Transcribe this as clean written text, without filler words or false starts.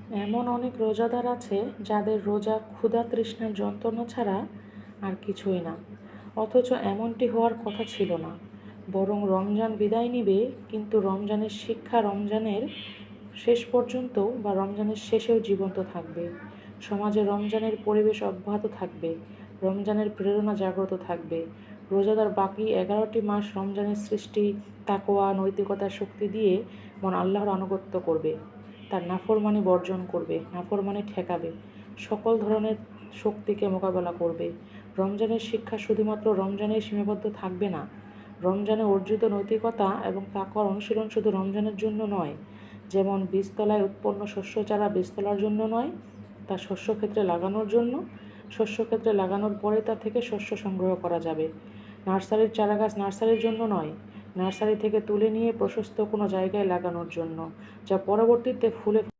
এমন অনেক রোজাদার আছে যাদের রোজা ক্ষুধা তৃষ্ণার যন্ত্রণা ছাড়া আর কিছুই না, অথচ এমনটি হওয়ার কথা ছিল না। বরং রমজান বিদায় নিবে, কিন্তু রমজানের শিক্ষা রমজানের শেষ পর্যন্ত বা রমজানের শেষেও জীবন্ত থাকবে। সমাজে রমজানের পরিবেশ অব্যাহত থাকবে, রমজানের প্রেরণা জাগ্রত থাকবে। রোজাদার বাকি 11টি মাস রমজানের সৃষ্টি, তাকওয়া, নৈতিকতার শক্তি দিয়ে মন আল্লাহর আনুগত্য করবে, তার নাফরমানি বর্জন করবে, নাফরমানি ঠেকাবে, সকল ধরনের শক্তিকে মোকাবেলা করবে। রমজানের শিক্ষা শুধুমাত্র রমজানেই সীমাবদ্ধ থাকবে না। রমজানে অর্জিত নৈতিকতা এবং তাকওয়ার অনুশীলন শুধু রমজানের জন্য নয়। যেমন বীজতলায় উৎপন্ন শস্য চারা বীজতলার জন্য নয়, তা শস্যক্ষেত্রে লাগানোর জন্য। শস্যক্ষেত্রে লাগানোর পরে তা থেকে শস্য সংগ্রহ করা যাবে। নার্সারির চারাগাছ নার্সারির জন্য নয়, নার্সারি থেকে তুলে নিয়ে প্রশস্ত কোনো জায়গায় লাগানোর জন্য, যা পরবর্তীতে ফুলে